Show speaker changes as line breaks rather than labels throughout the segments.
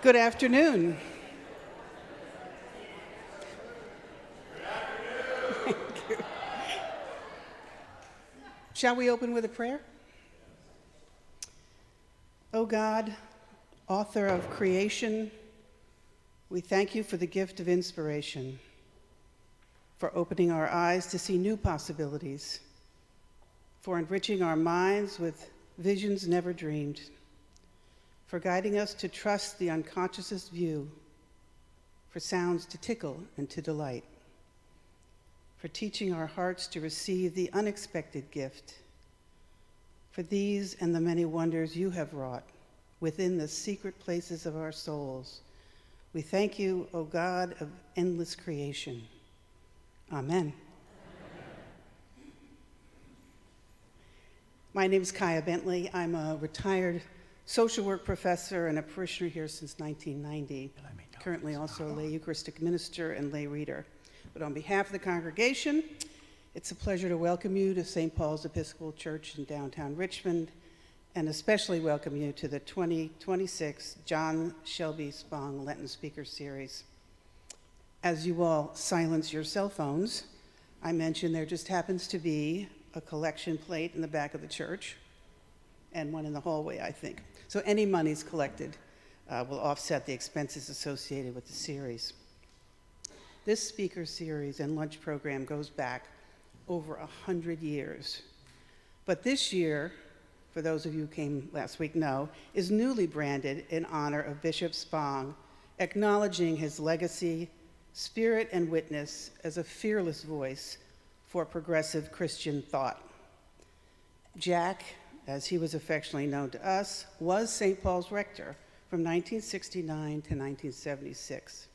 Good afternoon. Thank you. Shall we open with a prayer? O God, author of creation, we thank you for the gift of inspiration, for opening our eyes to see new possibilities, for enriching our minds with visions never dreamed, for guiding us to trust the unconsciousest view, for sounds to tickle and to delight, for teaching our hearts to receive the unexpected gift, for these and the many wonders you have wrought within the secret places of our souls. We thank you, O God of endless creation. Amen. My name is Kaya Bentley. I'm a retired social work professor and a parishioner here since 1990, currently also a lay Eucharistic minister and lay reader. But on behalf of the congregation, it's a pleasure to welcome you to St. Paul's Episcopal Church in downtown Richmond, and especially welcome you to the 2026 John Shelby Spong Lenten Speaker Series. As you all silence your cell phones, I mentioned there just happens to be a collection plate in the back of the church and one in the hallway, I think. So any monies collected will offset the expenses associated with the series. This speaker series and lunch program goes back over 100 years. But this year, for those of you who came last week know, is newly branded in honor of Bishop Spong, acknowledging his legacy, spirit, and witness as a fearless voice for progressive Christian thought. Jack, as he was affectionately known to us, was St. Paul's rector from 1969 to 1976.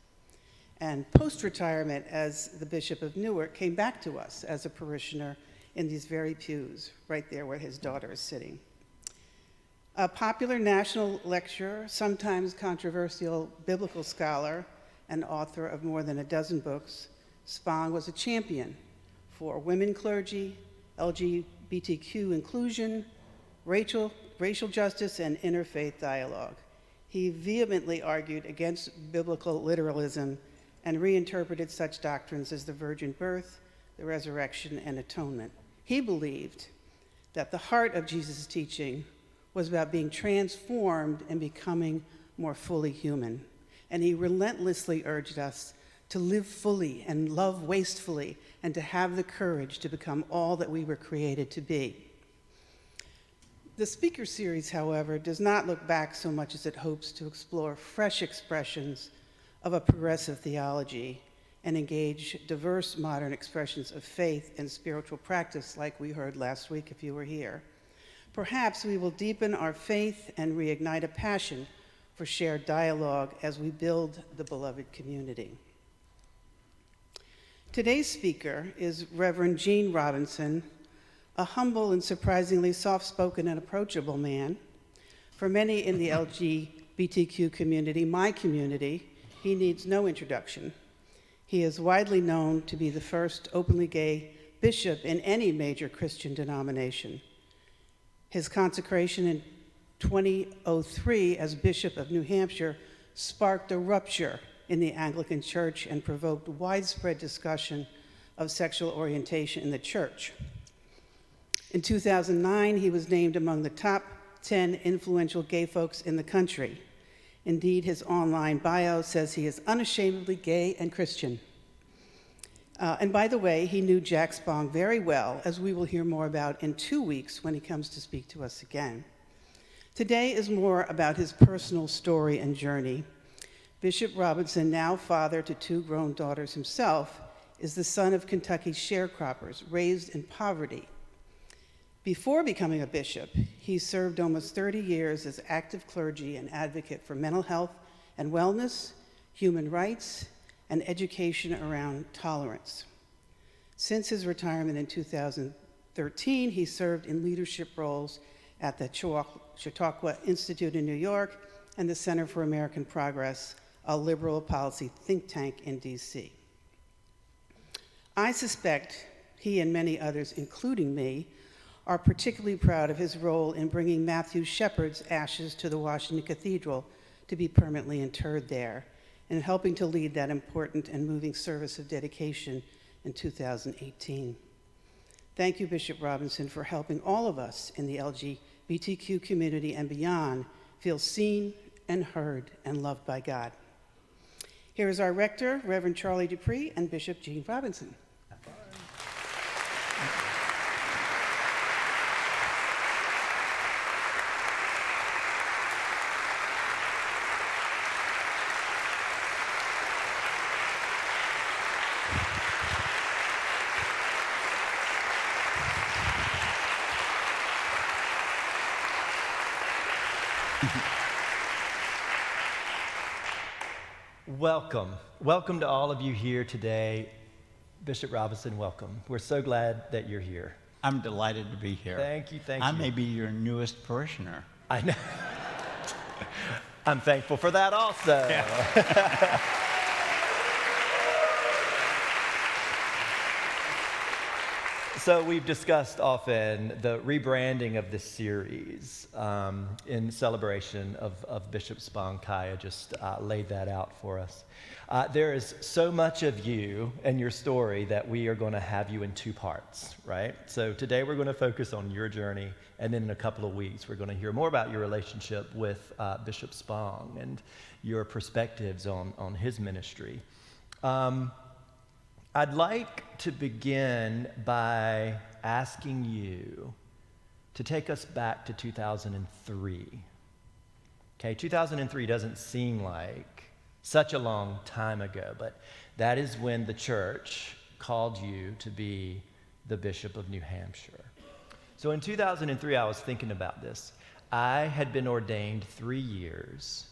And post-retirement as the Bishop of Newark came back to us as a parishioner in these very pews, right there where his daughter is sitting. A popular national lecturer, sometimes controversial biblical scholar, and author of more than a dozen books, Spong was a champion for women clergy, LGBTQ inclusion, racial justice, and interfaith dialogue. He vehemently argued against biblical literalism and reinterpreted such doctrines as the virgin birth, the resurrection, and atonement. He believed that the heart of Jesus' teaching was about being transformed and becoming more fully human. And he relentlessly urged us to live fully and love wastefully and to have the courage to become all that we were created to be. The speaker series, however, does not look back so much as it hopes to explore fresh expressions of a progressive theology and engage diverse modern expressions of faith and spiritual practice like we heard last week if you were here. Perhaps we will deepen our faith and reignite a passion for shared dialogue as we build the beloved community. Today's speaker is Reverend Gene Robinson, a humble and surprisingly soft-spoken and approachable man. For many in the LGBTQ community, my community, he needs no introduction. He is widely known to be the first openly gay bishop in any major Christian denomination. His consecration in 2003 as Bishop of New Hampshire sparked a rupture in the Anglican Church and provoked widespread discussion of sexual orientation in the church. In 2009, he was named among the top 10 influential gay folks in the country. Indeed, his online bio says he is unashamedly gay and Christian. And by the way, he knew Jack Spong very well, as we will hear more about in 2 weeks when he comes to speak to us again. Today is more about his personal story and journey. Bishop Robinson, now father to 2 grown daughters himself, is the son of Kentucky's sharecroppers, raised in poverty. Before becoming a bishop, he served almost 30 years as active clergy and advocate for mental health and wellness, human rights, and education around tolerance. Since his retirement in 2013, he served in leadership roles at the Chautauqua Institute in New York and the Center for American Progress, a liberal policy think tank in DC. I suspect he and many others, including me, are particularly proud of his role in bringing Matthew Shepard's ashes to the Washington Cathedral to be permanently interred there, and helping to lead that important and moving service of dedication in 2018. Thank you, Bishop Robinson, for helping all of us in the LGBTQ community and beyond feel seen and heard and loved by God. Here is our rector, Reverend Charlie Dupree, and Bishop Gene Robinson.
Welcome to all of you here today. Bishop Robinson, welcome. We're so glad that you're here.
I'm delighted to be here.
Thank you.
I may be your newest parishioner.
I know. I'm thankful for that also. Yeah. So we've discussed often the rebranding of this series in celebration of Bishop Spong. Kaya just laid that out for us. There is so much of you and your story that we are going to have you in two parts, right? So today we're going to focus on your journey, and then in a couple of weeks we're going to hear more about your relationship with Bishop Spong and your perspectives on his ministry. I'd like to begin by asking you to take us back to 2003. Okay, 2003 doesn't seem like such a long time ago, but that is when the church called you to be the Bishop of New Hampshire. So in 2003, I was thinking about this. I had been ordained 3 years.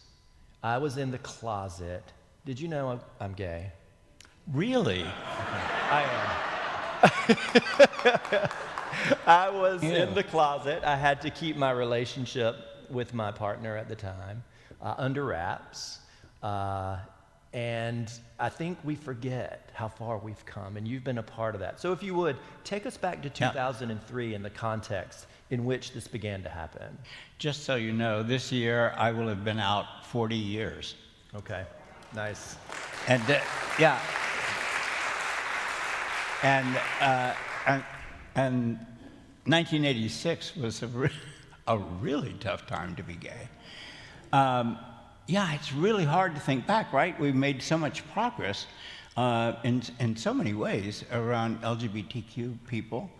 I was in the closet. Did you know I'm gay?
Really?
I am. I was in the closet. I had to keep my relationship with my partner at the time under wraps. And I think we forget how far we've come, and you've been a part of that. So if you would, take us back to 2003 in the context in which this began to happen.
Just so you know, this year I will have been out 40 years.
Okay, nice.
And yeah. And 1986 was a really tough time to be gay. Yeah, it's really hard to think back, right? We've made so much progress in so many ways around LGBTQ people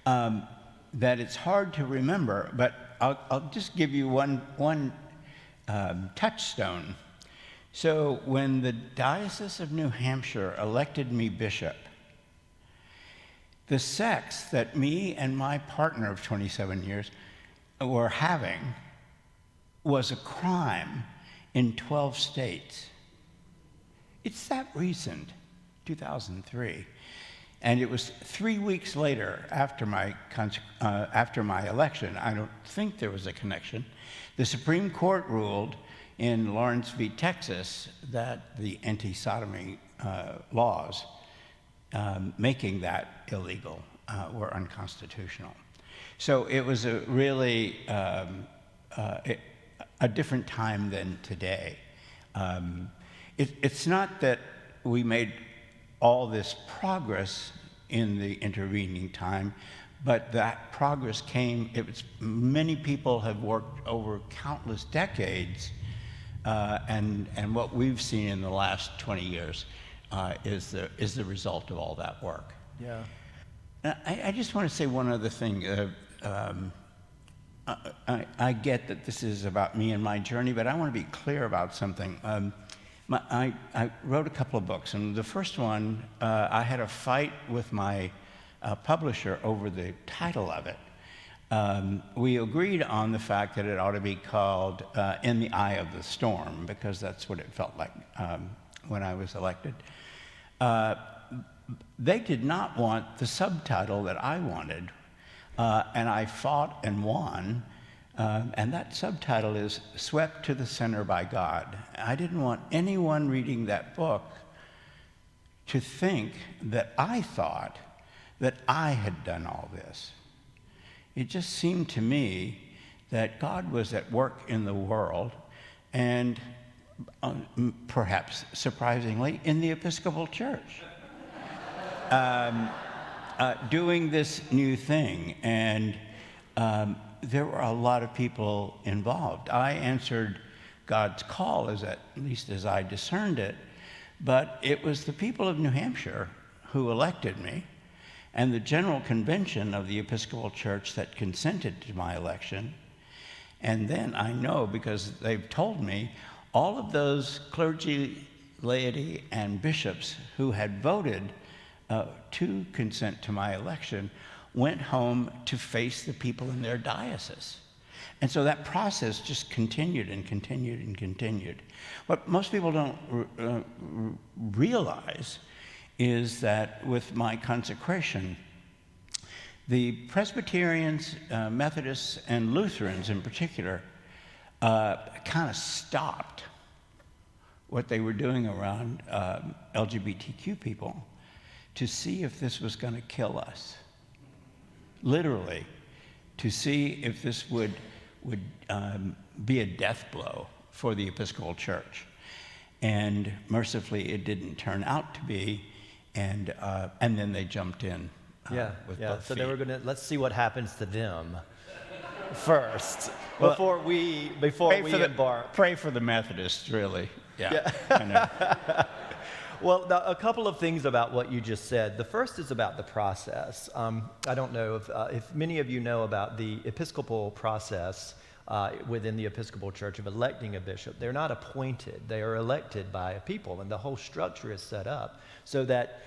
that it's hard to remember. But I'll just give you one touchstone. So when the Diocese of New Hampshire elected me bishop, the sex that me and my partner of 27 years were having was a crime in 12 states. It's that recent, 2003. And it was 3 weeks later after my election, I don't think there was a connection, the Supreme Court ruled in Lawrence v. Texas that the anti-sodomy laws making that illegal were unconstitutional. So it was a really a different time than today. It's not that we made all this progress in the intervening time, but that progress came, many people have worked over countless decades, and what we've seen in the last 20 years is the result of all that work.
Yeah.
I just want to say one other thing. I get that this is about me and my journey, but I want to be clear about something. I wrote a couple of books, and the first one, I had a fight with my publisher over the title of it. We agreed on the fact that it ought to be called In the Eye of the Storm, because that's what it felt like when I was elected. They did not want the subtitle that I wanted, and I fought and won, and that subtitle is Swept to the Center by God. I didn't want anyone reading that book to think that I thought that I had done all this. it just seemed to me that God was at work in the world, and perhaps surprisingly, in the Episcopal Church, doing this new thing. And there were a lot of people involved. I answered God's call, at least as I discerned it, but it was the people of New Hampshire who elected me, and the General Convention of the Episcopal Church that consented to my election. And then I know, because they've told me, all of those clergy, laity, and bishops who had voted to consent to my election went home to face the people in their diocese. And so that process just continued and continued and continued. What most people don't realize is that with my consecration, the Presbyterians, Methodists, and Lutherans in particular kind of stopped what they were doing around LGBTQ people to see if this was going to kill us. Literally, to see if this would be a death blow for the Episcopal Church. And mercifully, it didn't turn out to be, and then they jumped in. With both
So
feet.
they were gonna, let's see what happens to them first,
Well,
before we embark.
Pray for the Methodists, really. Yeah. I know.
Well, a couple of things about what you just said. The first is about the process. I don't know if many of you know about the Episcopal process within the Episcopal Church of electing a bishop. They're not appointed. They are elected by a people, and the whole structure is set up so that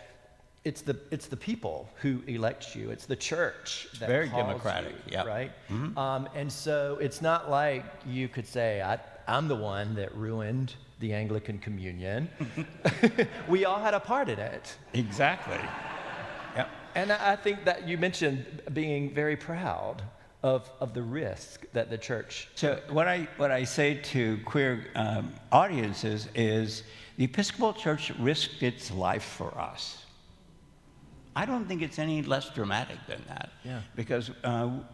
it's the people who elect you. It's the church that
Very
calls
democratic,
you,
yeah.
right?
Mm-hmm.
And so it's not like you could say, I'm the one that ruined the Anglican Communion. We all had a part in it.
Exactly. Yep.
And I think that you mentioned being very proud of the risk that the church.
So what I say to queer audiences is the Episcopal Church risked its life for us. I don't think it's any less dramatic than that.
Yeah.
Because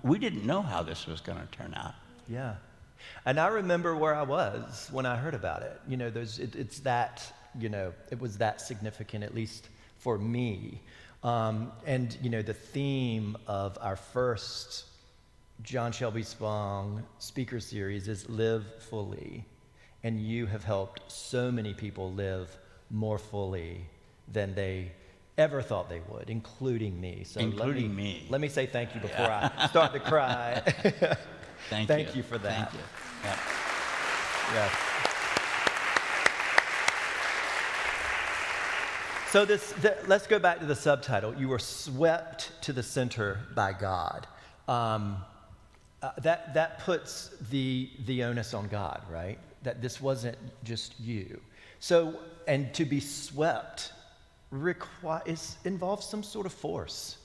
we didn't know how this was going to turn out.
Yeah. And I remember where I was when I heard about it. You know, it's that, you know, it was that significant, at least for me. And, you know, the theme of our first John Shelby Spong speaker series is Live Fully. And you have helped so many people live more fully than they ever thought they would, including me. So
Including me.
Let me say thank you before I start to cry.
Thank
you for that.
Thank you. Yep.
Yes. So let's go back to the subtitle. You were swept to the center by God. That puts the onus on God, right? That this wasn't just you. So, and to be swept involves some sort of force.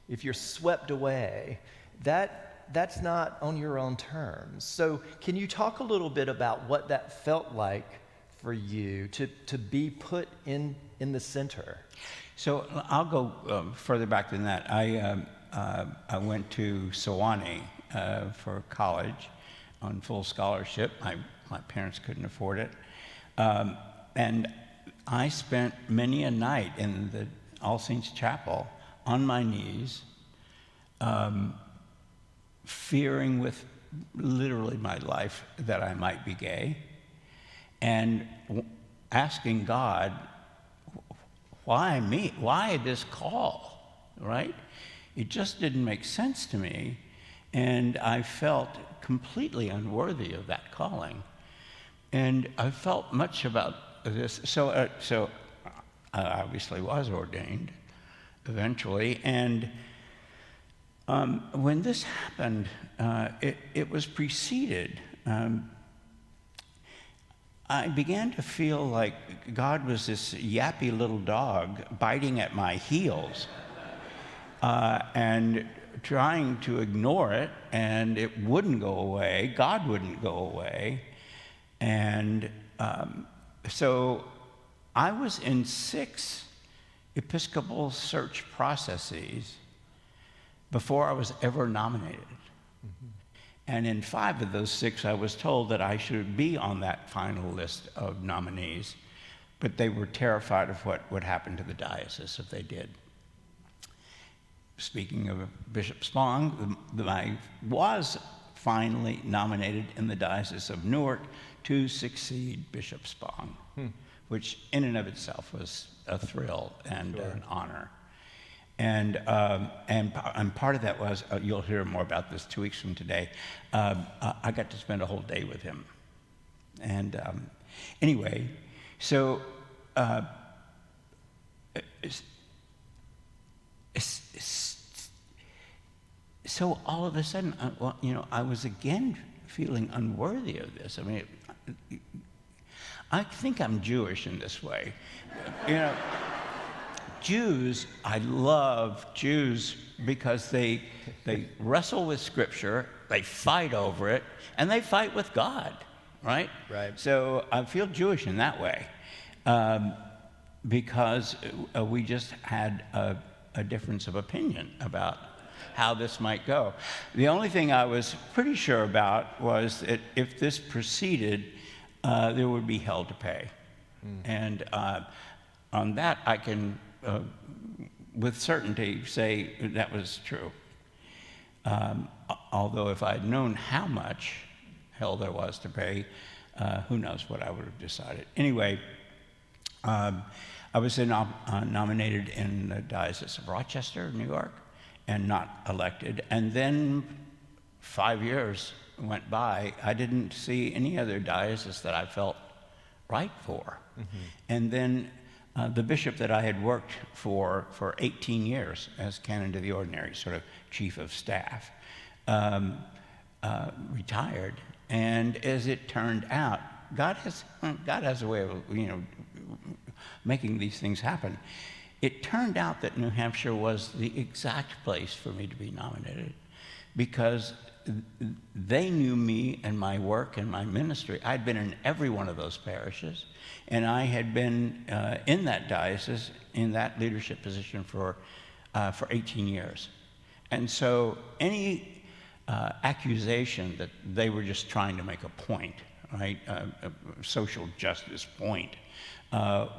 If you're swept away, that's not on your own terms. So can you talk a little bit about what that felt like for you to be put in the center?
So I'll go further back than that. I went to Sewanee for college on full scholarship. My parents couldn't afford it. And I spent many a night in the All Saints Chapel on my knees, fearing with literally my life that I might be gay, and asking God, why me? Why this call, right? It just didn't make sense to me, and I felt completely unworthy of that calling. And I felt much about this. So I obviously was ordained eventually, and when this happened, it was preceded. I began to feel like God was this yappy little dog biting at my heels and trying to ignore it, and it wouldn't go away. God wouldn't go away. And so I was in 6 Episcopal search processes before I was ever nominated. And in 5 of those 6, I was told that I should be on that final list of nominees, but they were terrified of what would happen to the diocese if they did. Speaking of Bishop Spong, I was finally nominated in the Diocese of Newark to succeed Bishop Spong, which in and of itself was a thrill and an honor. And part of that was, you'll hear more about this 2 weeks from today, I got to spend a whole day with him. And anyway, so so all of a sudden, I was again feeling unworthy of this. I mean, I think I'm Jewish in this way. Jews, I love Jews because they wrestle with Scripture, they fight over it, and they fight with God, right?
Right.
So I feel Jewish in that way because we just had a difference of opinion about how this might go. The only thing I was pretty sure about was that if this proceeded, there would be hell to pay. And on that, I can with certainty say that was true. Although if I'd known how much hell there was to pay, who knows what I would have decided. Anyway, I was nominated in the Diocese of Rochester, New York, and not elected. And then 5 years went by. I didn't see any other diocese that I felt right for. And then the bishop that I had worked for 18 years as canon to the ordinary, sort of chief of staff, retired. And as it turned out, God has a way of making these things happen. It turned out that New Hampshire was the exact place for me to be nominated because they knew me and my work and my ministry. I'd been in every one of those parishes, and I had been in that diocese, in that leadership position for 18 years. And so any accusation that they were just trying to make a point, right, a social justice point,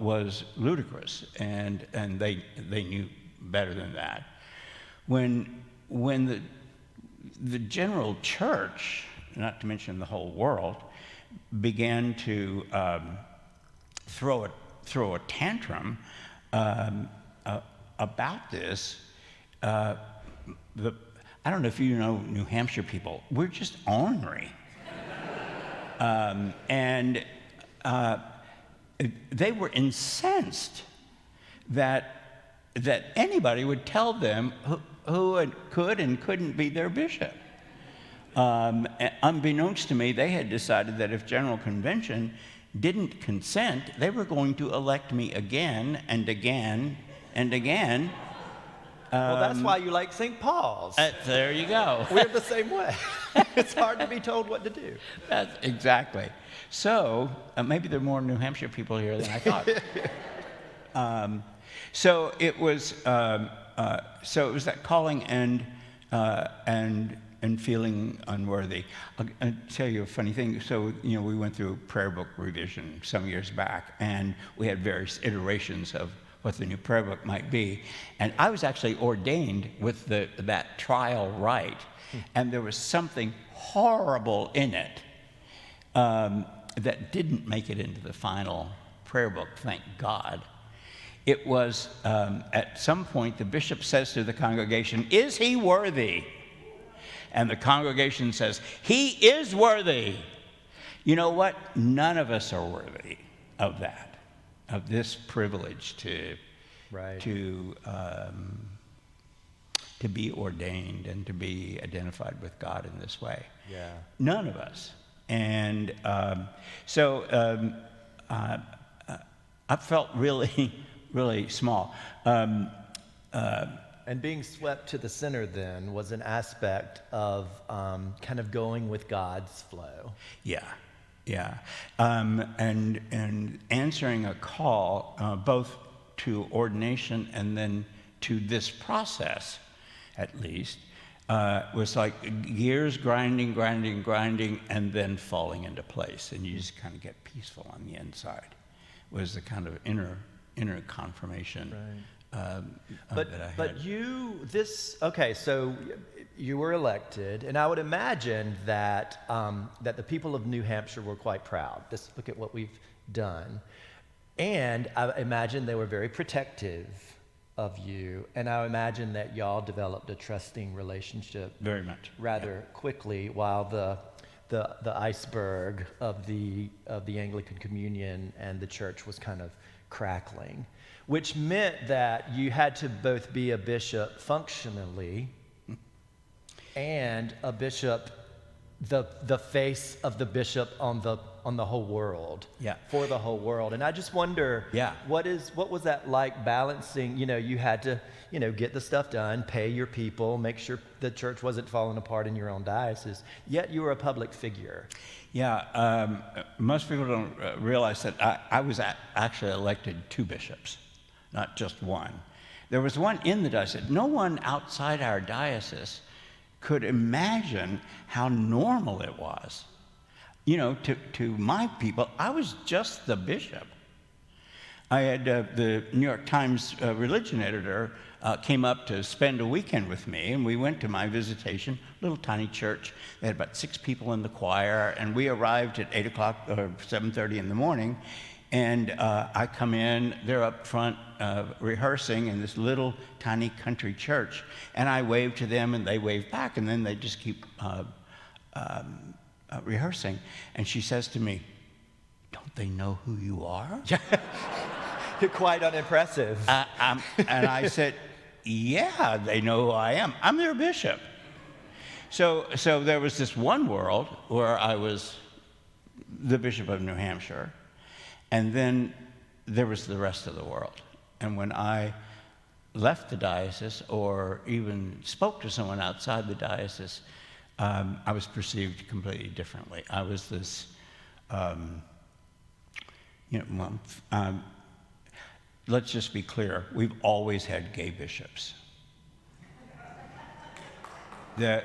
was ludicrous, and they knew better than that. When the general church, not to mention the whole world, began to throw a tantrum about this, I don't know if you know New Hampshire people, we're just ornery. And they were incensed that anybody would tell them who could and couldn't be their bishop. Unbeknownst to me, they had decided that if General Convention didn't consent, they were going to elect me again and again and again.
Well, that's why you like St. Paul's.
There you go.
We're the same way. It's hard to be told what to do.
That's exactly. So maybe there are more New Hampshire people here than I thought. So it was that calling and feeling unworthy. I'll tell you a funny thing. So we went through prayer book revision some years back, and we had various iterations of what the new prayer book might be. And I was actually ordained with that trial rite, and there was something horrible in it that didn't make it into the final prayer book, thank God. It was, at some point, the bishop says to the congregation, "Is he worthy?" And the congregation says, "He is worthy." You know what? None of us are worthy of that, of this privilege to be ordained and to be identified with God in this way.
Yeah.
None of us. And so I felt really, really small.
And being swept to the center then was an aspect of kind of going with God's flow.
Yeah. And answering a call both to ordination and then to this process at least, was like gears grinding, and then falling into place, and you just kind of get peaceful on the inside. Was the kind of inner confirmation that I had.
But so you were elected, and I would imagine that that the people of New Hampshire were quite proud. Just look at what we've done, and I imagine they were very protective of you, and I imagine that y'all developed a trusting relationship
Very much.
rather quickly, while the iceberg of the Anglican Communion and the church was kind of crackling, which meant that you had to both be a bishop functionally and a bishop, the face of the bishop on the whole world, for the whole world. And I just wonder, what was that like balancing? You had to, get the stuff done, pay your people, make sure the church wasn't falling apart in your own diocese. Yet you were a public figure.
Yeah, most people don't realize that I was actually elected 2 bishops, not just one. There was one in the diocese. No one outside our diocese could imagine how normal it was. To my people, I was just the bishop. I had the New York Times religion editor came up to spend a weekend with me, and we went to my visitation, little tiny church. They had about 6 people in the choir, and we arrived at 8 o'clock or 7:30 in the morning, and I come in, they're up front rehearsing in this little tiny country church, and I wave to them, and they wave back, and then they just keep rehearsing. And she says to me, "Don't they know who you are?"
You're quite unimpressive.
And I said, "Yeah, they know who I am. I'm their bishop." So there was this one world where I was the Bishop of New Hampshire, and then there was the rest of the world. And when I left the diocese or even spoke to someone outside the diocese, I was perceived completely differently. I was this, let's just be clear, we've always had gay bishops. The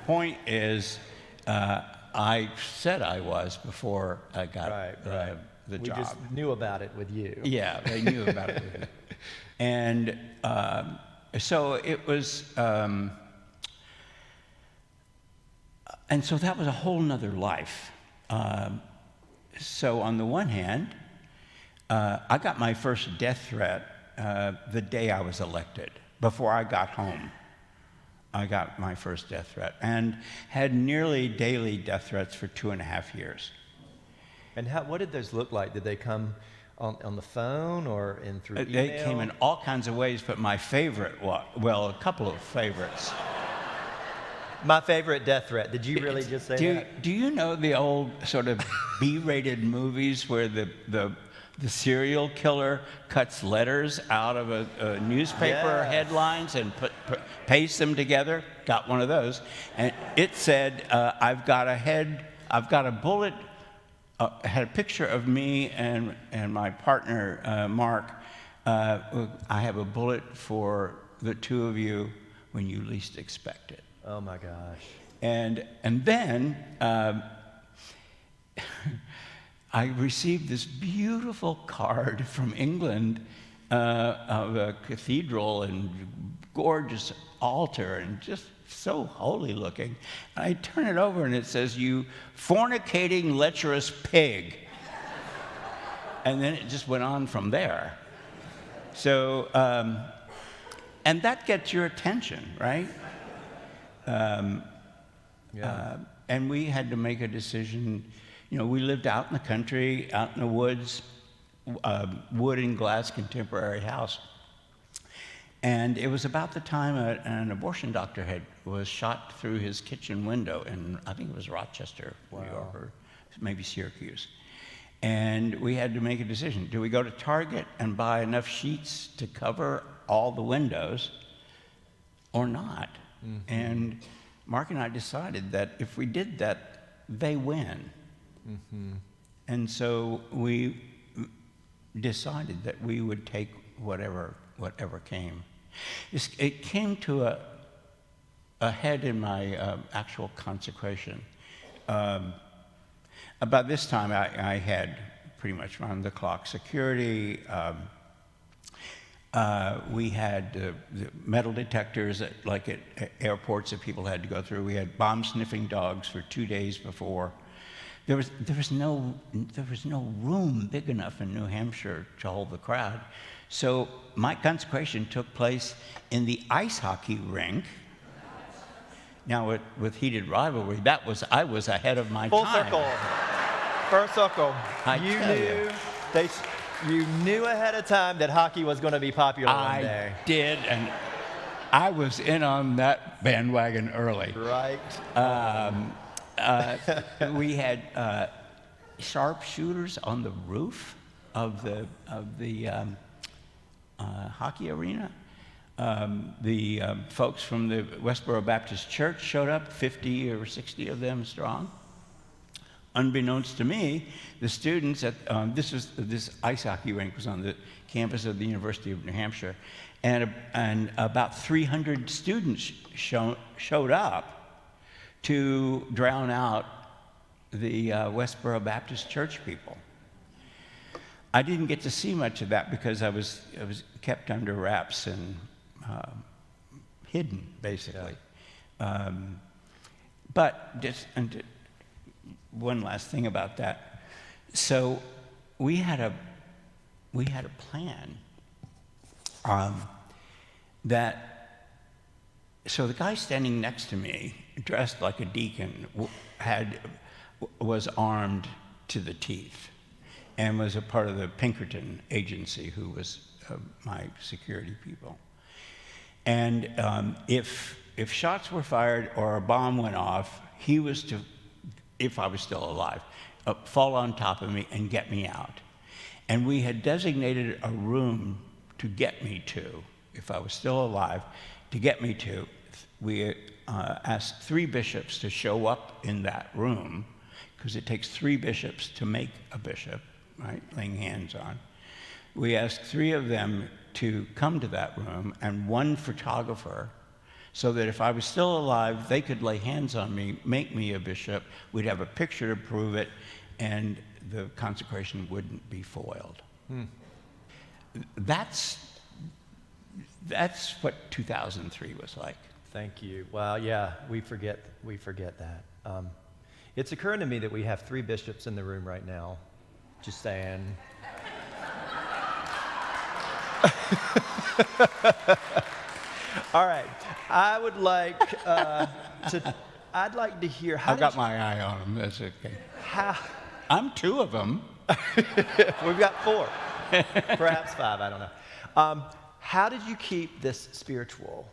point is, I said I was before I got the job.
We just knew about it with you.
Yeah, they knew about it with me. And so it was, and so that was a whole nother life. So on the one hand, I got my first death threat the day I was elected. Before I got home, I got my first death threat, and had nearly daily death threats for 2.5 years.
And what did those look like? Did they come on the phone or through email?
They came in all kinds of ways, but my favorite, well, a couple of favorites.
My favorite death threat. Did you really just say that?
Do you know the old sort of B-rated movies where the serial killer cuts letters out of a newspaper headlines and pastes them together? Got one of those. And it said, I've got a bullet. Had a picture of me and my partner, Mark. I have a bullet for the 2 of you when you least expect it.
Oh my gosh.
And then I received this beautiful card from England of a cathedral and gorgeous altar and just so holy looking. I turn it over and it says, "You fornicating, lecherous pig." And then it just went on from there. So, and that gets your attention, right? And we had to make a decision. We lived out in the country, out in the woods, wood and glass contemporary house. And it was about the time an abortion doctor was shot through his kitchen window in, I think it was Rochester, New York, or maybe Syracuse. And we had to make a decision. Do we go to Target and buy enough sheets to cover all the windows or not? Mm-hmm. And Mark and I decided that if we did that, they win. Mm-hmm. And so we decided that we would take whatever came. It came to ahead in my actual consecration. About this time, I had pretty much round-the-clock security. We had the metal detectors at airports that people had to go through. We had bomb-sniffing dogs for 2 days before. There was no room big enough in New Hampshire to hold the crowd. So my consecration took place in the ice hockey rink. Now, with heated rivalry, I was ahead of my
Full
time.
circle. First circle.
I
You knew ahead of time that hockey was going to be popular one day.
I did, and I was in on that bandwagon early.
Right.
We had sharpshooters on the roof of the hockey arena. The folks from the Westboro Baptist Church showed up, 50 or 60 of them strong. Unbeknownst to me, the students at this ice hockey rink was on the campus of the University of New Hampshire, and about 300 students showed up to drown out the Westboro Baptist Church people. I didn't get to see much of that because I was kept under wraps and hidden, basically.
Yeah.
But just one last thing about that. So we had a plan so the guy standing next to me, dressed like a deacon, was armed to the teeth and was a part of the Pinkerton agency, who was my security people. And if shots were fired or a bomb went off, he was to, if I was still alive, fall on top of me and get me out. And we had designated a room to get me to, if I was still alive, to get me to. We asked 3 bishops to show up in that room, because it takes 3 bishops to make a bishop, right, laying hands on. We asked 3 of them to come to that room, and 1 photographer, so that if I was still alive, they could lay hands on me, make me a bishop, we'd have a picture to prove it, and the consecration wouldn't be foiled. That's what 2003 was like.
Thank you. Wow, yeah, we forget that. It's occurring to me that we have 3 bishops in the room right now. Just saying. All right. I would like I'd like to hear how.
I've got my eye on them. That's okay.
How?
I'm 2 of them.
We've got 4, perhaps 5. I don't know. How did you keep this spiritual?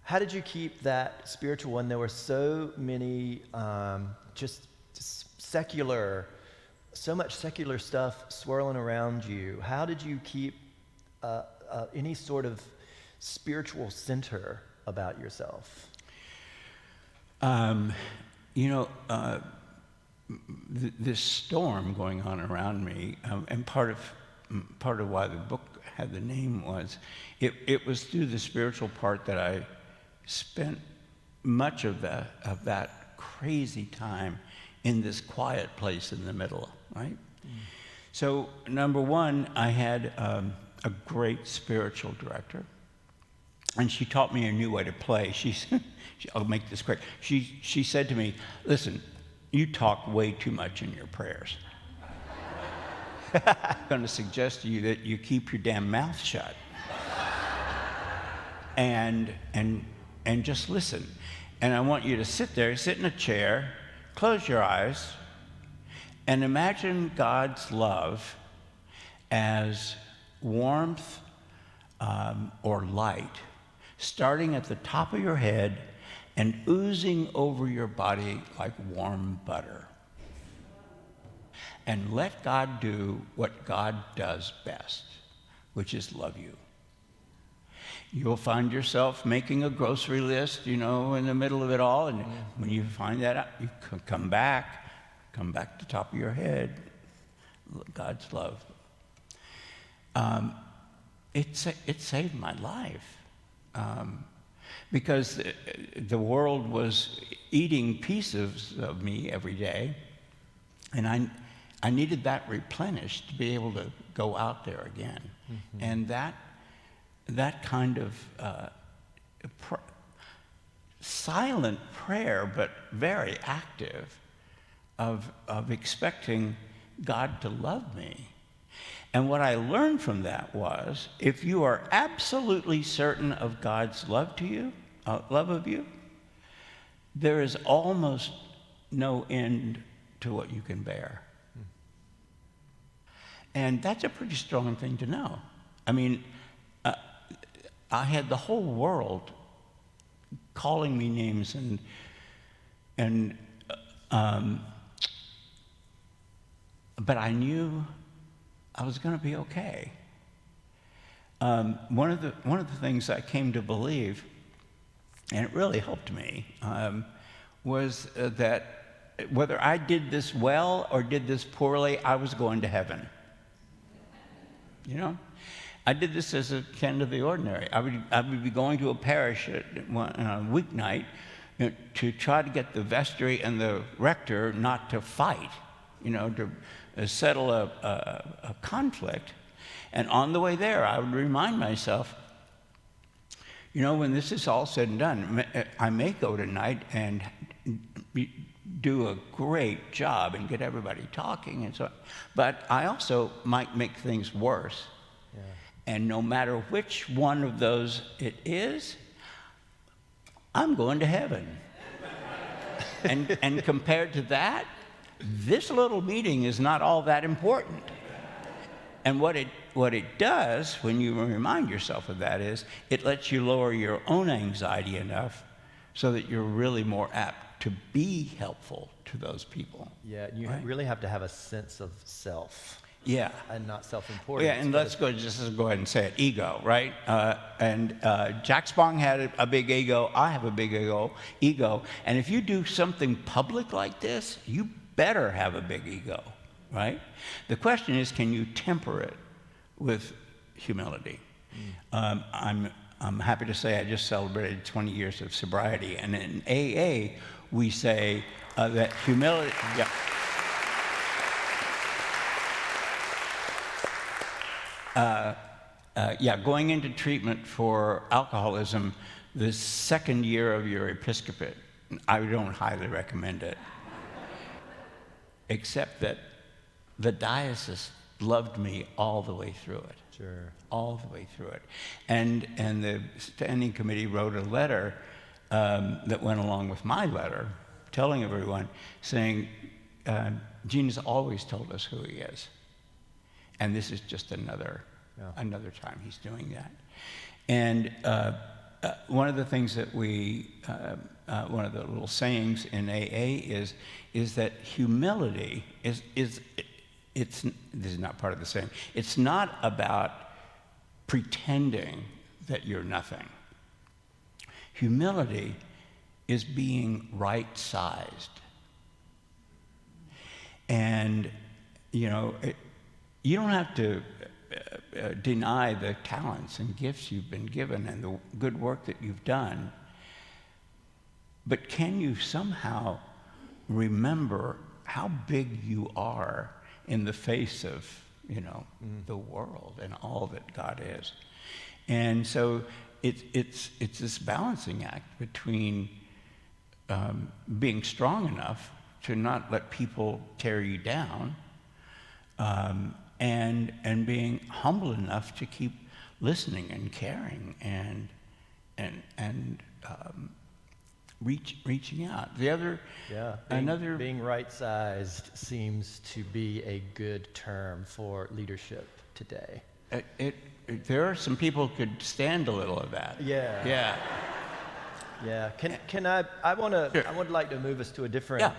How did you keep that spiritual when there were so many just secular, so much secular stuff swirling around you? How did you keep any sort of spiritual center about yourself?
This storm going on around me, and part of why the book had the name was, it was through the spiritual part that I spent much of that crazy time in this quiet place in the middle, right? So, number 1, I had a great spiritual director, and she taught me a new way to play. I'll make this quick. She said to me, "Listen, you talk way too much in your prayers. I'm going to suggest to you that you keep your damn mouth shut and just listen. And I want you to sit in a chair, close your eyes, and imagine God's love as warmth or light, starting at the top of your head and oozing over your body like warm butter. And let God do what God does best, which is love you." You'll find yourself making a grocery list, in the middle of it all, and when you find that out, you come back to the top of your head, God's love. It saved my life. because the world was eating pieces of me every day, and I needed that replenished to be able to go out there again. Mm-hmm. And that kind of silent prayer, but very active, of expecting God to love me. And what I learned from that was, if you are absolutely certain of God's love to you, love of you, there is almost no end to what you can bear. And that's a pretty strong thing to know. I mean, I had the whole world calling me names but I knew I was going to be okay. One of the things I came to believe, and it really helped me, was that whether I did this well or did this poorly, I was going to heaven. You know, I did this as a kind of the ordinary. I would be going to a parish on a weeknight to try to get the vestry and the rector not to fight, you know, to settle a conflict. And on the way there, I would remind myself, you know, when this is all said and done, I may go tonight and do a great job and get everybody talking and so on, but I also might make things worse. Yeah. And no matter which one of those it is, I'm going to heaven. and compared to that, this little meeting is not all that important. And what it does when you remind yourself of that is it lets you lower your own anxiety enough so that you're really more apt to be helpful to those people.
Yeah, you
right?
really have to have a sense of self.
Yeah.
And not self-importance.
Yeah, and let's go ahead and say it, ego, right? Jack Spong had a big ego, I have a big ego, and if you do something public like this, you better have a big ego, right? The question is, can you temper it with humility? I'm happy to say I just celebrated 20 years of sobriety, and in AA, we say that humility, going into treatment for alcoholism, the second year of your episcopate, I don't highly recommend it, except that the diocese loved me all the way through it.
Sure.
All the way through it. And the standing committee wrote a letter that went along with my letter, telling everyone, saying, Gene has always told us who he is. And this is just another time he's doing that. And one of the things that one of the little sayings in AA is that humility this is not part of the saying. It's not about pretending that you're nothing. Humility is being right-sized. And, you know, you don't have to deny the talents and gifts you've been given and the good work that you've done, but can you somehow remember how big you are in the face of, you know, the world and all that God is? And so it's this balancing act between being strong enough to not let people tear you down, and being humble enough to keep listening and caring and reaching out. The other,
being right-sized seems to be a good term for leadership today.
There are some who could stand a little of that.
Yeah.
Yeah.
Yeah. Can I would like to move us to a different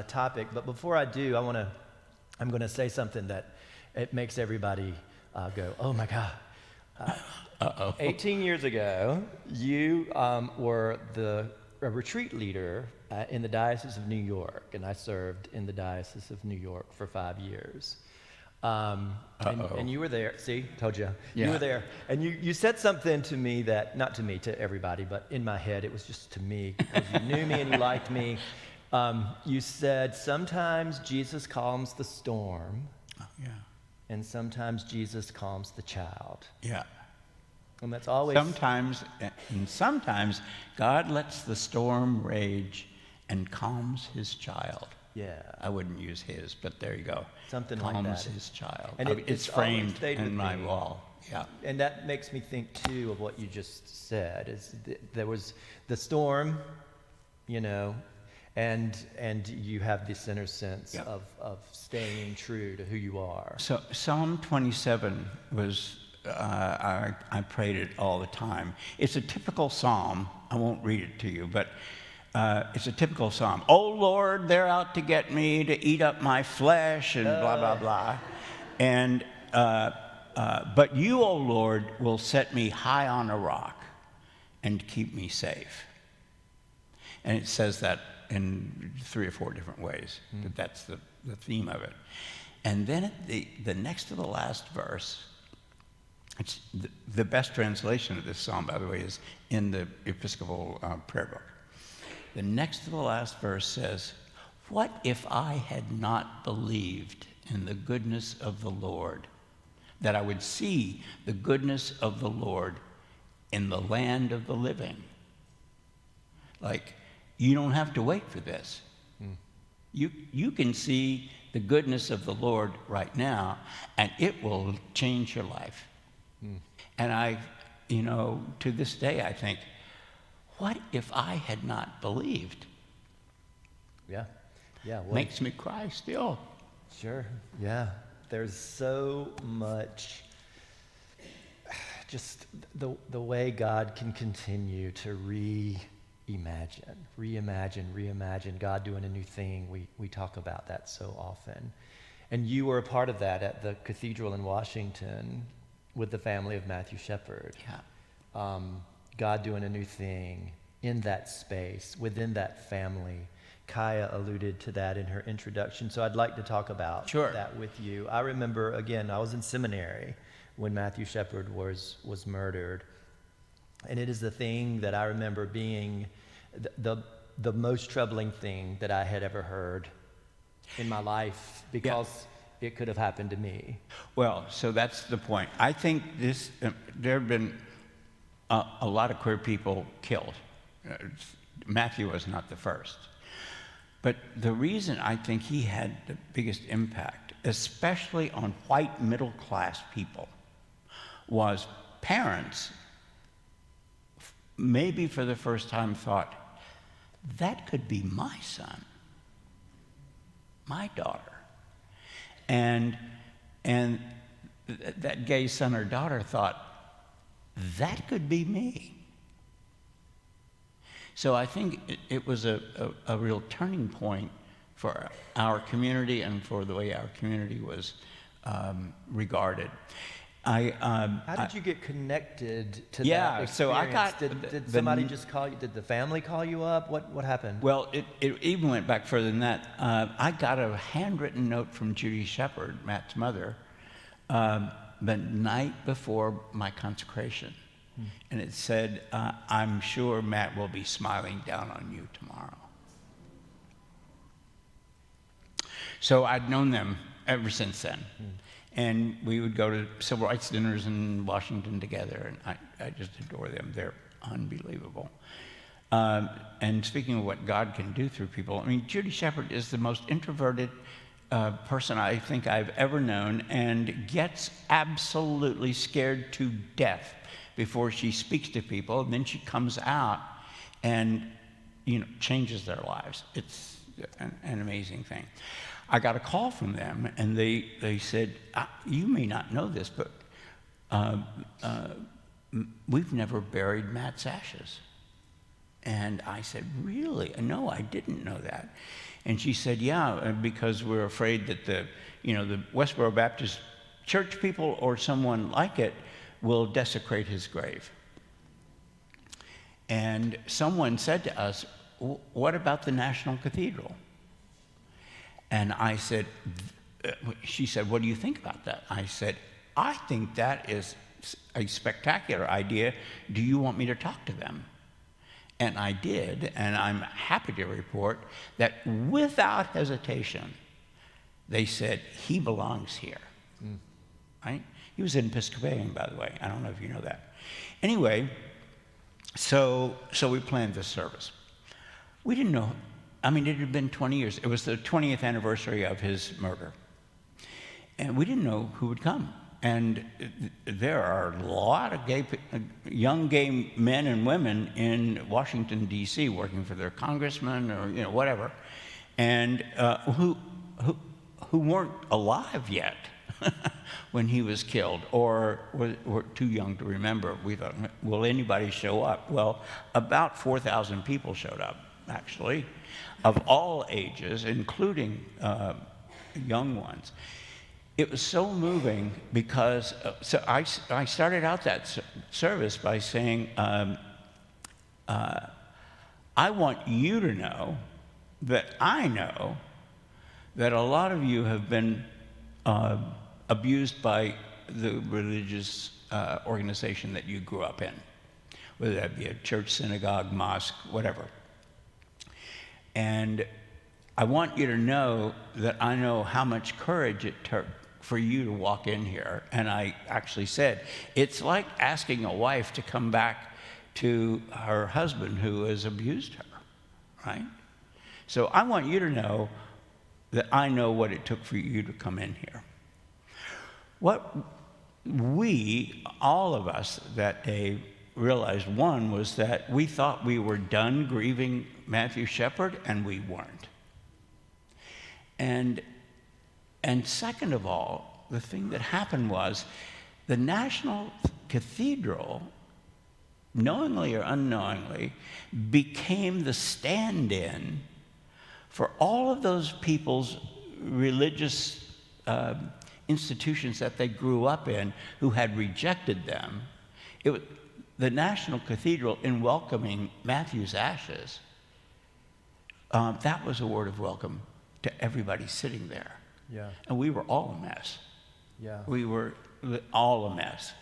topic, but before I do, I'm going to say something that it makes everybody go, oh my God. 18 years ago, you were a retreat leader in the Diocese of New York, and I served in the Diocese of New York for 5 years. And you were there. See, told you.
Yeah.
You were there. And you said something to me that, not to me, to everybody, but in my head, it was just to me, because you knew me and you liked me. You said, sometimes Jesus calms the storm,
Yeah.
and sometimes Jesus calms the child.
Yeah.
And that's always...
Sometimes God lets the storm rage and calms his child.
Yeah.
I wouldn't use his, but there you go.
Something like
calms
that.
his child.
And
It's
it's always
framed
stayed with
in my
me.
wall. Yeah.
And that makes me think, too, of what you just said. There was the storm, and you have this inner sense
Yeah.
of staying true to who you are.
So Psalm 27 was, I prayed it all the time. It's a typical psalm. I won't read it to you, but it's a typical psalm. Oh, Lord, they're out to get me, to eat up my flesh, and blah, blah, blah. And, but you, O Lord, will set me high on a rock and keep me safe. And it says that in 3 or 4 different ways, but that's the theme of it. And then at the next to the last verse, it's the best translation of this psalm, by the way, is in the Episcopal prayer book. The next to the last verse says, what if I had not believed in the goodness of the Lord, that I would see the goodness of the Lord in the land of the living? Like, you don't have to wait for this. You can see the goodness of the Lord right now, and it will change your life. And to this day, I think, what if I had not believed?
Yeah. Well,
Makes me cry still.
Sure. Yeah. There's so much, just the way God can continue to reimagine God doing a new thing. We talk about that so often. And you were a part of that at the cathedral in Washington with the family of Matthew Shepard.
Yeah.
God doing a new thing in that space, within that family. Kaya alluded to that in her introduction, so I'd like to talk about that with you. I remember, again, I was in seminary when Matthew Shepard was murdered, and it is the thing that I remember being the most troubling thing that I had ever heard in my life, because it could have happened to me.
Well, so that's the point. I think there have been a lot of queer people killed. Matthew was not the first. But the reason I think he had the biggest impact, especially on white middle-class people, was parents, maybe for the first time, thought, that could be my son, my daughter. And that gay son or daughter thought, that could be me. So I think it was a real turning point for our community and for the way our community was regarded.
How did you get connected to that experience?
So I got...
Did somebody just call you? Did the family call you up? What happened?
Well, it even went back further than that. I got a handwritten note from Judy Shepard, Matt's mother, the night before my consecration. And it said, I'm sure Matt will be smiling down on you tomorrow. So I'd known them ever since then. And we would go to civil rights dinners in Washington together, and I just adore them. They're unbelievable. And speaking of what God can do through people, I mean, Judy Shepard is the most introverted person I think I've ever known, and gets absolutely scared to death before she speaks to people, and then she comes out and, changes their lives. It's an amazing thing. I got a call from them, and they said, you may not know this, but we've never buried Matt's ashes. And I said, really? No, I didn't know that. And she said, yeah, because we're afraid that the Westboro Baptist Church people or someone like it will desecrate his grave. And someone said to us, what about the National Cathedral? And I said, she said, "What do you think about that?" I said, "I think that is a spectacular idea. Do you want me to talk to them?" And I did, and I'm happy to report that without hesitation, they said, "He belongs here." Right? He was an Episcopalian, by the way. I don't know if you know that. Anyway, so we planned this service. We didn't know. I mean, it had been 20 years. It was the 20th anniversary of his murder. And we didn't know who would come. And there are a lot of young gay men and women in Washington, D.C., working for their congressman or whatever, and who weren't alive yet when he was killed, or were too young to remember. We thought, will anybody show up? Well, about 4,000 people showed up, actually, of all ages, including young ones. It was so moving because so I started out that service by saying, I want you to know that I know that a lot of you have been abused by the religious organization that you grew up in, whether that be a church, synagogue, mosque, whatever. And I want you to know that I know how much courage it took for you to walk in here. And I actually said, it's like asking a wife to come back to her husband who has abused her, right? So I want you to know that I know what it took for you to come in here. What we, all of us that day, realized, one, was that we thought we were done grieving Matthew Shepard, and we weren't. And second of all, the thing that happened was the National Cathedral, knowingly or unknowingly, became the stand-in for all of those people's religious institutions that they grew up in who had rejected them. The National Cathedral, in welcoming Matthew's ashes, that was a word of welcome to everybody sitting there.
Yeah.
And we were all a mess.
Yeah.
We were all a mess.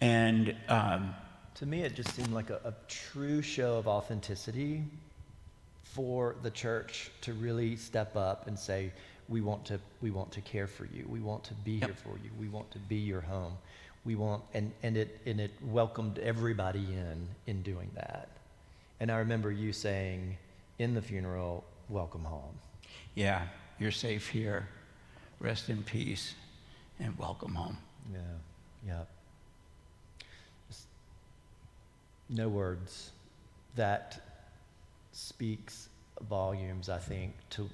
And
to me, it just seemed like a true show of authenticity for the church to really step up and say, we want to care for you. We want to be here for you. We want to be your home. We want, and it welcomed everybody in doing that. And I remember you saying in the funeral, welcome home.
yeah, you're safe here. Rest in peace and welcome home.
Yeah. Just no words. That speaks volumes, I think, to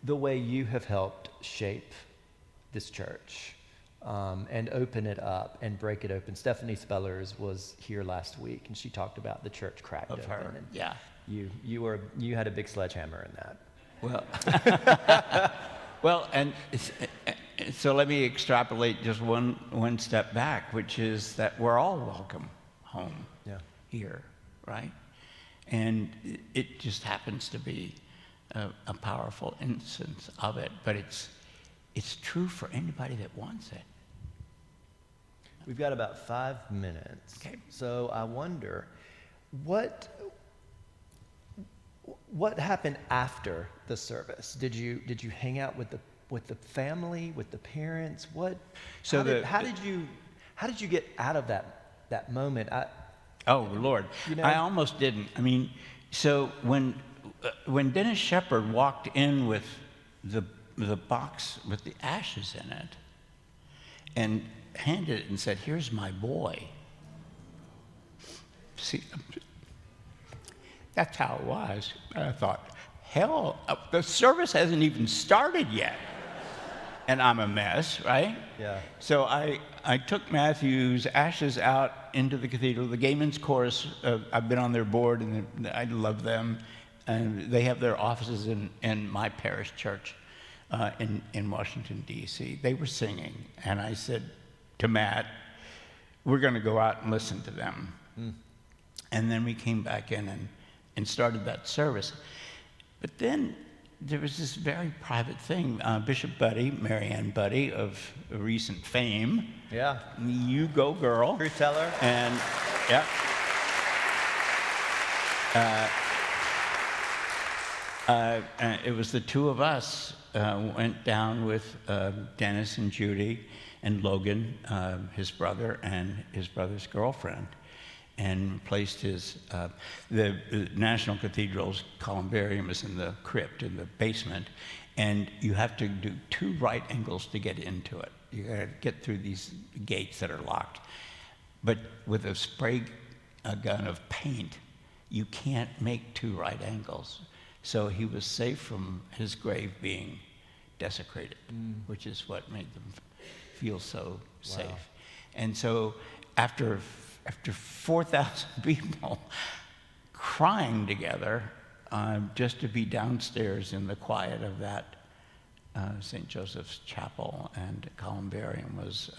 the way you have helped shape this church and open it up and break it open. Stephanie Spellers was here last week, and she talked about the church cracked
Of
open.
her,
And
yeah.
you had a big sledgehammer in that.
Well, well, and so let me extrapolate just one step back, which is that we're all welcome home here, right? And it just happens to be a powerful instance of it, but it's true for anybody that wants it.
We've got about 5 minutes.
Okay.
So I wonder, what happened after the service? Did you hang out with the family, with the parents? How did you get out of that moment?
Oh, Lord. I almost didn't. I mean, so when Dennis Shepard walked in with the box with the ashes in it and handed it and said, "Here's my boy." See, that's how it was. I thought, hell, the service hasn't even started yet. And I'm a mess, right?
Yeah.
So I took Matthew's ashes out into the cathedral. The Gaymen's Chorus, I've been on their board, and I love them. And they have their offices in my parish church in Washington, D.C. They were singing. And I said to Matt, we're going to go out and listen to them. And then we came back in and started that service. But then there was this very private thing. Bishop Buddy, Marianne Buddy of recent fame.
Yeah.
You go, girl.
Truth teller.
And, yeah. It was the two of us went down with Dennis and Judy and Logan, his brother, and his brother's girlfriend, and placed the National Cathedral's columbarium is in the crypt, in the basement, and you have to do 2 right angles to get into it. You gotta get through these gates that are locked. But with a spray gun of paint, you can't make 2 right angles. So he was safe from his grave being desecrated, which is what made them feel so safe. And so after 4,000 people crying together just to be downstairs in the quiet of that St. Joseph's Chapel and columbarium was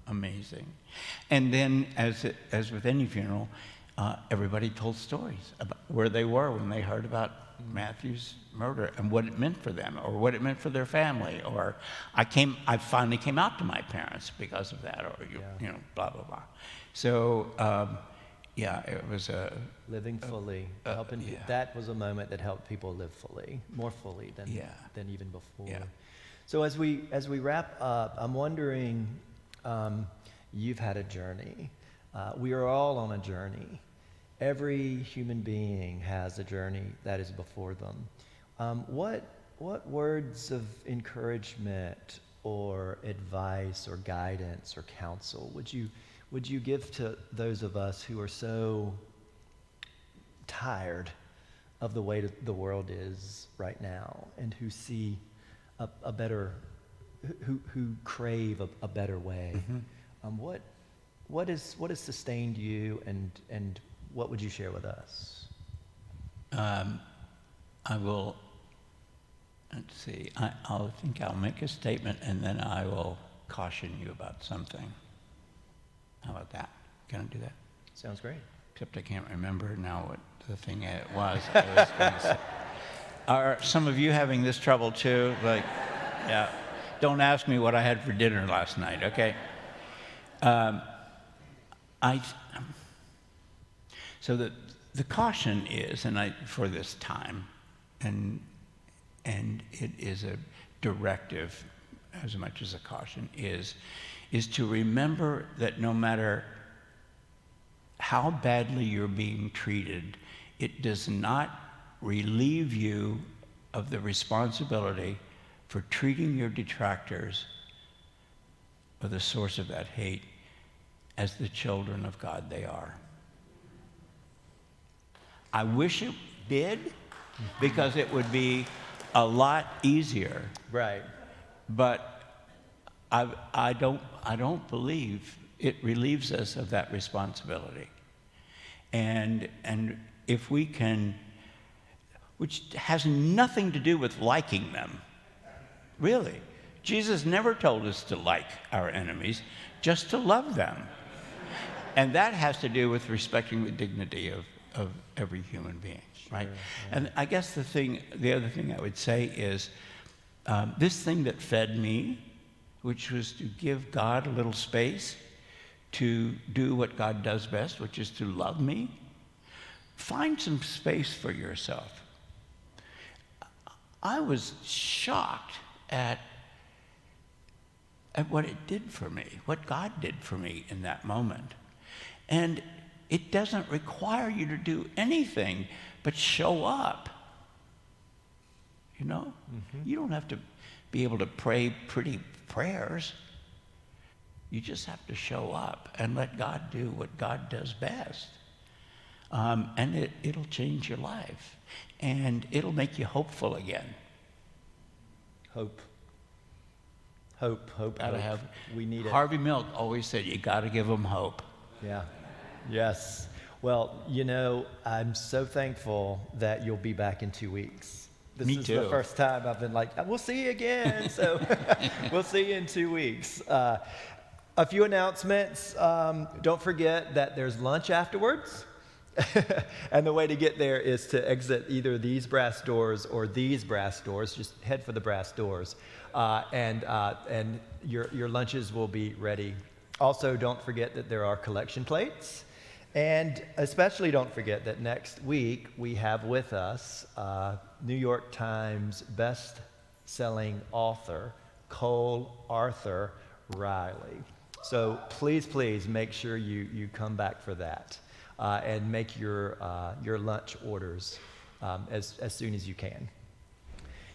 amazing. And then, as with any funeral, everybody told stories about where they were when they heard about Matthew's murder and what it meant for them, or what it meant for their family, or I finally came out to my parents because of that, or you know, blah blah blah. So yeah, it was
Living fully, helping.
yeah.
That was a moment that helped people live fully, more fully than even before.
Yeah.
So as we wrap up, I'm wondering, you've had a journey. We are all on a journey. Every human being has a journey that is before them. What words of encouragement or advice or guidance or counsel would you give to those of us who are so tired of the way the world is right now, and who see a better, who crave a better way? What has sustained you, and what would you share with us?
I will, let's see, I'll make a statement, and then I will caution you about something. How about that? Can I do that?
Sounds great.
Except I can't remember now what the thing was I was going to say. Are some of you having this trouble too? Like, yeah. Don't ask me what I had for dinner last night, okay? So the caution is, for this time, and it is a directive as much as a caution, is to remember that no matter how badly you're being treated, it does not relieve you of the responsibility for treating your detractors, or the source of that hate, as the children of God they are. I wish it did, because it would be a lot easier.
Right.
But I don't believe it relieves us of that responsibility. And if we can, which has nothing to do with liking them, really. Jesus never told us to like our enemies, just to love them. And that has to do with respecting the dignity of every human being, right? Sure, yeah. And I guess the other thing I would say is, this thing that fed me, which was to give God a little space to do what God does best, which is to love me. Find some space for yourself. I was shocked at what it did for me, what God did for me in that moment. And it doesn't require you to do anything but show up. You know? Mm-hmm. You don't have to be able to pray pretty prayers. You just have to show up and let God do what God does best. And it'll change your life. And it'll make you hopeful again.
Hope. We need it.
Harvey Milk always said, you got to give them hope.
Yeah. Yes. Well, you know, I'm so thankful that you'll be back in 2 weeks.
Me
This
too.
is the first time I've been like, we'll see you again. So we'll see you in 2 weeks. A few announcements. Don't forget that there's lunch afterwards. And the way to get there is to exit either these brass doors or these brass doors. Just head for the brass doors. And your lunches will be ready. Also, don't forget that there are collection plates. And especially don't forget that next week we have with us New York Times best-selling author Cole Arthur Riley. So please, please make sure you come back for that and make your lunch orders as soon as you can.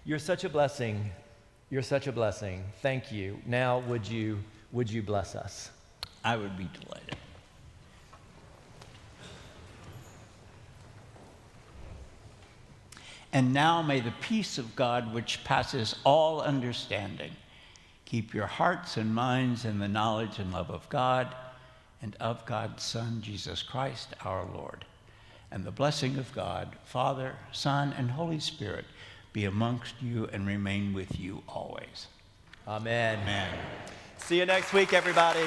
You're such a blessing. You're such a blessing. Thank you. Now, would you bless us?
I would be delighted. And now may the peace of God, which passes all understanding, keep your hearts and minds in the knowledge and love of God and of God's Son, Jesus Christ, our Lord. And the blessing of God, Father, Son, and Holy Spirit be amongst you and remain with you always.
Amen.
Amen.
See you next week, everybody.